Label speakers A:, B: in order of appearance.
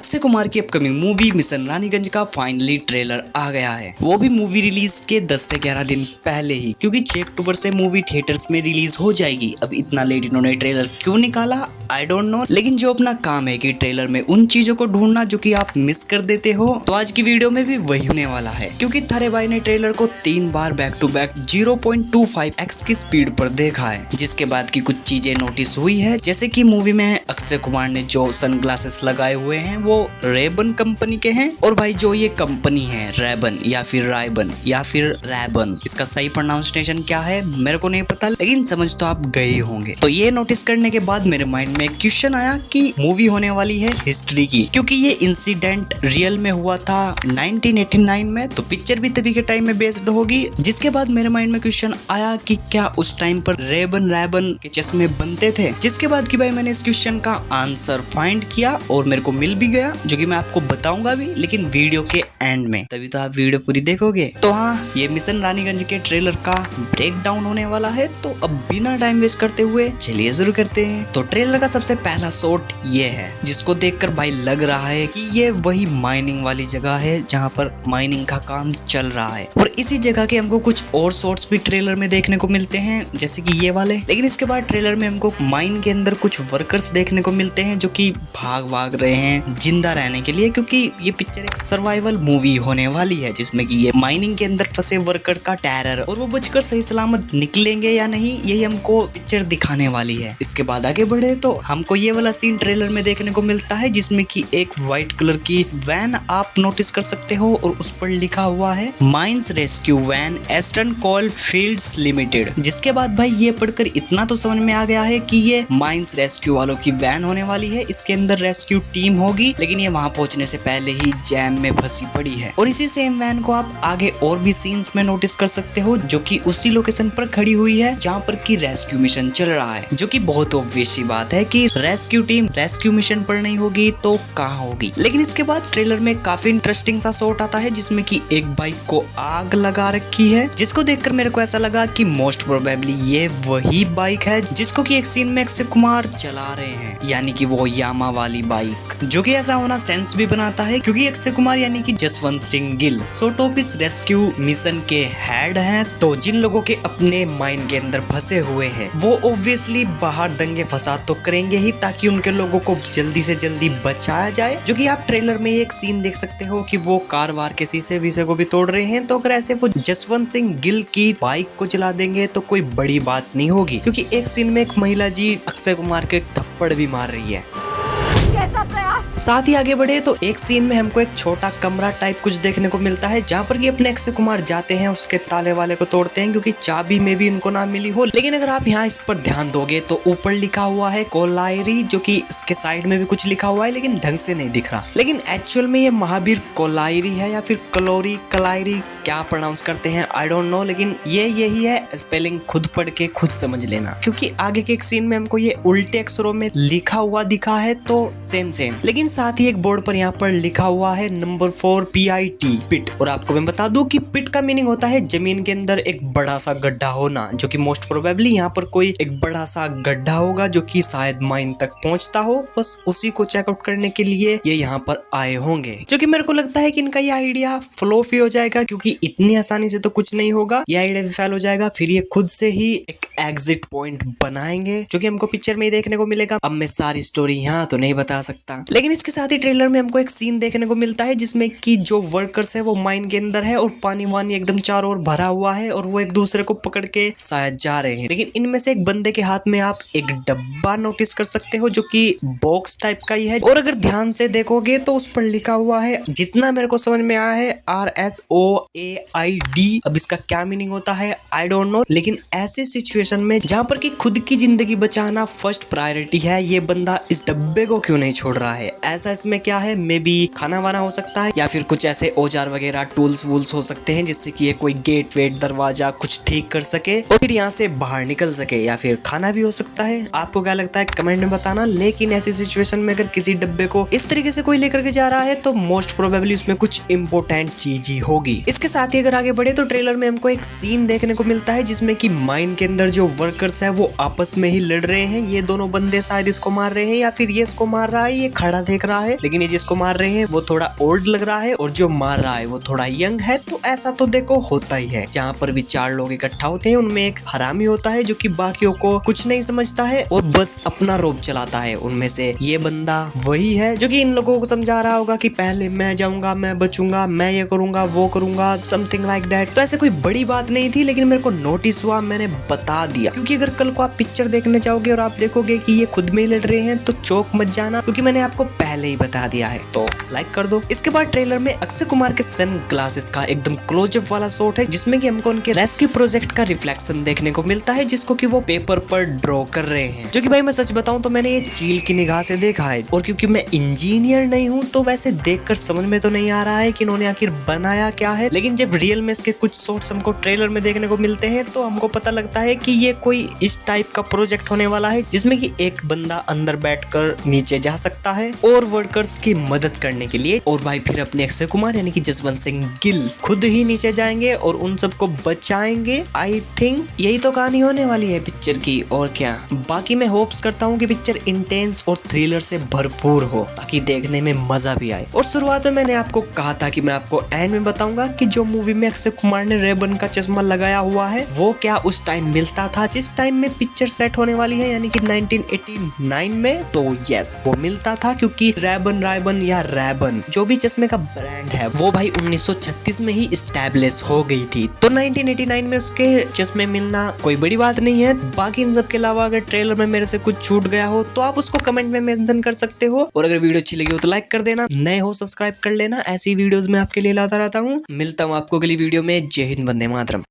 A: अक्षय कुमार की upcoming movie mission Raniganj का finally trailer आ गया है, वो भी मूवी रिलीज के 10 से 11 दिन पहले ही, क्योंकि 6 अक्टूबर से मूवी थिएटर्स में रिलीज हो जाएगी। अब इतना लेट इन्होंने ट्रेलर क्यों निकाला आई डोंट नो, लेकिन जो अपना काम है कि ट्रेलर में उन चीजों को ढूंढना जो कि आप मिस कर देते हो, तो आज की वीडियो में भी वही होने वाला है। क्योंकि थारे भाई ने ट्रेलर को 3 बार बैक टू बैक 0.25x की स्पीड पर देखा है, जिसके बाद की कुछ चीजें नोटिस हुई है। जैसे कि मूवी में अक्षय कुमार ने जो सनग्लासेस लगाए हुए हैं वो रेबन कंपनी के हैं, और भाई जो ये कंपनी है रेबन या फिर रायबन या फिर रैबन, इसका सही प्रोनाउंसिएशन क्या है मेरे को नहीं पता, लेकिन समझ तो आप गए होंगे। तो ये नोटिस करने के बाद मेरे माइंड में क्वेश्चन आया कि मूवी होने वाली है हिस्ट्री की, क्योंकि ये इंसिडेंट रियल में हुआ था 1989 में, तो पिक्चर भी तभी के टाइम में बेस्ड होगी। जिसके बाद मेरे माइंड में क्वेश्चन आया कि क्या उस टाइम पर रेबन रैबन के चश्मे बनते थे। जिसके बाद कि भाई मैंने इस क्वेश्चन का आंसर फाइंड किया और मेरे को मिल भी गया, जो कि मैं आपको बताऊंगा भी, लेकिन वीडियो के एंड में, तभी तो आप वीडियो पूरी देखोगे। तो हाँ, ये मिशन रानीगंज के ट्रेलर का ब्रेक डाउन होने वाला है। तो अब बिना टाइम वेस्ट करते हुए चलिए शुरू करते हैं। तो ट्रेलर का सबसे पहला शॉट ये है, जिसको देखकर भाई लग रहा है कि ये वही माइनिंग वाली जगह है जहाँ पर माइनिंग का काम चल रहा है, और इसी जगह के हमको कुछ और शॉट्स भी ट्रेलर में देखने को मिलते हैं, जैसे कि ये वाले। लेकिन इसके बाद ट्रेलर में हमको माइन के अंदर कुछ वर्कर्स देखने को मिलते हैं जो कि भाग रहे हैं जिंदा रहने के लिए, क्योंकि ये पिक्चर एक सर्वाइवल मूवी होने वाली है, जिसमें कि ये माइनिंग के अंदर फंसे वर्कर का टेरर और वो बचकर सही सलामत निकलेंगे या नहीं, यही हमको पिक्चर दिखाने वाली है। इसके बाद आगे बढ़े तो हमको ये वाला सीन ट्रेलर में देखने को मिलता है, जिसमें कि एक व्हाइट कलर की वैन आप नोटिस कर सकते हो, और उस पर लिखा हुआ है माइंस रेस्क्यू वैन ईस्टर्न कोल फील्ड्स लिमिटेड। जिसके बाद भाई ये पढ़कर इतना तो समझ में आ गया है कि ये माइंस रेस्क्यू वालों की वैन होने वाली है। इसके अंदर रेस्क्यू टीम होगी, लेकिन ये वहां पहुंचने से पहले ही जैम में फंसी पड़ी है। और इसी सेम वैन को आप आगे और भी सीन्स में नोटिस कर सकते हो, जो कि उसी लोकेशन पर खड़ी हुई है जहां पर की रेस्क्यू मिशन चल रहा है, जो कि बहुत ऑब्वियस सी बात है कि रेस्क्यू टीम रेस्क्यू मिशन पर नहीं होगी तो कहाँ होगी। लेकिन इसके बाद ट्रेलर में काफी इंटरेस्टिंग सा शॉट आता है, जिसमें कि एक बाइक को आग लगा रखी है, जिसको देखकर मेरे को ऐसा लगा कि मोस्ट प्रोबेबली ये वही बाइक है जिसको कि एक सीन में अक्षय कुमार चला रहे हैं, यानी कि वो यामा वाली बाइक, जो कि ऐसा होना सेंस भी बनाता है, क्योंकि अक्षय कुमार यानी कि जसवंत सिंह गिल सॉर्ट ऑफ इस रेस्क्यू मिशन के हेड हैं। तो जिन लोगों के अपने माइन के अंदर फंसे हुए हैं, वो ऑब्वियसली बाहर दंगे फसाद तो करेंगे ही, ताकि उनके लोगों को जल्दी से जल्दी बचाया जाए। जो कि आप ट्रेलर में एक सीन देख सकते हो कि वो कार वार के शीशे वीसे को भी तोड़ रहे हैं। तो अगर ऐसे वो जसवंत सिंह गिल की बाइक को जला देंगे तो कोई बड़ी बात नहीं होगी, क्योंकि एक सीन में एक महिला जी अक्षय कुमार के थप्पड़ भी मार रही है। साथ ही आगे बढ़े तो एक सीन में हमको एक छोटा कमरा टाइप कुछ देखने को मिलता है, जहाँ पर कि अपने अक्षय कुमार जाते हैं, उसके ताले वाले को तोड़ते हैं, क्योंकि चाबी में भी इनको ना मिली हो। लेकिन अगर आप यहाँ इस पर ध्यान दोगे तो ऊपर लिखा हुआ है कोलायरी, जो कि इसके साइड में भी कुछ लिखा हुआ है, लेकिन ढंग से नहीं दिख रहा। लेकिन एक्चुअल में ये महावीर कोलायरी है या फिर कलोरी कलायरी, क्या प्रोनाउंस करते हैं आई डोंट नो, लेकिन ये यही है। स्पेलिंग खुद पढ़ के खुद समझ लेना, क्योंकि आगे के एक सीन में हमको ये उल्टे अक्षरों में लिखा हुआ दिखा है, तो सेम। लेकिन साथ ही एक बोर्ड पर यहाँ पर लिखा हुआ है नंबर 4 PIT पिट, और आपको मैं बता दूं कि पिट का मीनिंग होता है जमीन के अंदर एक बड़ा सा गड्ढा होना, जो कि मोस्ट प्रोबेबली यहाँ पर कोई एक बड़ा सा गड्ढा होगा जो कि शायद माइन तक पहुंचता हो, बस उसी को चेकआउट करने के लिए ये यहाँ पर आए होंगे। जो कि मेरे को लगता है कि इनका ये आइडिया फ्लॉप ही हो जाएगा, क्योंकि इतनी आसानी से तो कुछ नहीं होगा, ये आइडिया भी फेल हो जाएगा। फिर ये खुद से ही एक एग्जिट पॉइंट बनाएंगे, जो कि हमको पिक्चर में ही देखने को मिलेगा। अब मैं सारी स्टोरी यहाँ तो नहीं बता सकता, लेकिन इसके साथ ही ट्रेलर में हमको एक सीन देखने को मिलता है, जिसमें कि जो वर्कर्स है वो माइन के अंदर है, और पानी वानी एकदम चारों ओर भरा हुआ है, और वो एक दूसरे को पकड़ के शायद जा रहे हैं। लेकिन इनमें से एक बंदे के हाथ में आप एक डब्बा नोटिस कर सकते हो, जो कि बॉक्स टाइप का ही है, और अगर ध्यान से देखोगे तो उस पर लिखा हुआ है, जितना मेरे को समझ में आया है, RSOAID। अब इसका क्या मीनिंग होता है आई डोंट नो, लेकिन ऐसी सिचुएशन में जहाँ पर कि खुद की जिंदगी बचाना फर्स्ट प्रायोरिटी है, ये बंदा इस डब्बे को क्यों नहीं छोड़ रहा है। ऐसा इसमें क्या है, मे बी खाना वाना हो सकता है, या फिर कुछ ऐसे औजार वगैरह टूल्स वूल्स हो सकते हैं, जिससे कि ये कोई गेट वेट दरवाजा कुछ ठीक कर सके और फिर यहाँ से बाहर निकल सके, या फिर खाना भी हो सकता है। आपको क्या लगता है कमेंट में बताना। लेकिन ऐसी सिचुएशन में अगर किसी डब्बे को इस तरीके से कोई लेकर के जा रहा है, तो मोस्ट प्रोबेबली उसमें कुछ इंपॉर्टेंट
B: चीज ही होगी। इसके साथ ही अगर आगे बढ़े तो ट्रेलर में हमको एक सीन देखने को मिलता है जिसमें कि माइन के अंदर जो वर्कर्स है वो आपस में ही लड़ रहे हैं। ये दोनों बंदे शायद इसको मार रहे हैं या फिर ये इसको मार रहा है, ये खड़ा देख रहा है, लेकिन ये जिसको मार रहे हैं वो थोड़ा ओल्ड लग रहा है और जो मार रहा है वो थोड़ा यंग है। तो ऐसा तो देखो होता ही है, जहाँ पर भी चार लोग इकट्ठा होते हैं उनमें एक हरामी होता है जो कि बाकियों को कुछ नहीं समझता है और बस अपना रोब चलाता है। उनमें से ये बंदा वही है जो कि इन लोगों को समझा रहा होगा कि पहले मैं जाऊंगा, मैं बचूंगा, मैं ये करूंगा, वो करूंगा, समथिंग लाइक दैट। तो ऐसे कोई बड़ी बात नहीं थी, लेकिन मेरे को नोटिस हुआ, मैंने बता दिया, क्योंकि अगर कल को आप पिक्चर देखने जाओगे और आप देखोगे कि ये खुद में ही लड़ रहे हैं तो चौक मत जाना, क्योंकि मैंने आपको पहले ही बता दिया है। तो लाइक कर दो। इसके बाद ट्रेलर में अक्षय कुमार के सन ग्लासेस का एकदम क्लोजअप वाला शॉट है जिसमें कि हमको उनके रेस्क्यू प्रोजेक्ट का रिफ्लेक्शन देखने को मिलता है, जिसको कि वो पेपर पर ड्रॉ कर रहे हैं। जो कि भाई मैं सच बताऊं तो मैंने ये चील की निगाह से देखा है, और क्योंकि मैं इंजीनियर नहीं हूं तो वैसे देखकर समझ में तो नहीं आ रहा है कि इन्होंने आखिर बनाया क्या है। लेकिन जब रियल में इसके कुछ शॉट्स हमको ट्रेलर में देखने को मिलते हैं तो हमको पता लगता है कि ये कोई इस टाइप का प्रोजेक्ट होने वाला है जिसमें कि एक बंदा अंदर बैठकर नीचे जा सकता है और वर्कर्स की मदद करने के लिए, और भाई फिर अपने अक्षय कुमार यानी कि जसवंत सिंह गिल खुद ही नीचे जाएंगे और उन सबको बचाएंगे। आई थिंक यही तो कहानी होने वाली है पिक्चर की, और क्या। बाकी मैं होप्स करता हूँ कि पिक्चर इंटेंस और थ्रिलर से भरपूर हो ताकि देखने में मजा भी आए। और शुरुआत में मैंने आपको कहा था कि मैं आपको एंड में बताऊंगा कि जो मूवी में अक्षय कुमार ने रेबन का चश्मा लगाया हुआ है वो क्या उस टाइम मिलता था जिस टाइम में पिक्चर सेट होने वाली है, यानी कि 1989 में। तो यस वो मिलता था, क्योंकि रायबन या रैबन जो भी चश्मे का ब्रांड है वो भाई 1936 में ही इस्टेब्लिश हो गई थी। तो 1989 में उसके चश्मे मिलना कोई बड़ी बात नहीं है। बाकी इन सब के अलावा अगर ट्रेलर में मेरे से कुछ छूट गया हो तो आप उसको कमेंट में मेंशन कर सकते हो, और अगर वीडियो अच्छी लगी हो तो लाइक कर देना, नए हो सब्सक्राइब कर लेना। ऐसी वीडियोस मैं आपके लिए लाता रहता हूँ। मिलता हूँ आपको अगली वीडियो में। जय हिंद, वंदे मातरम।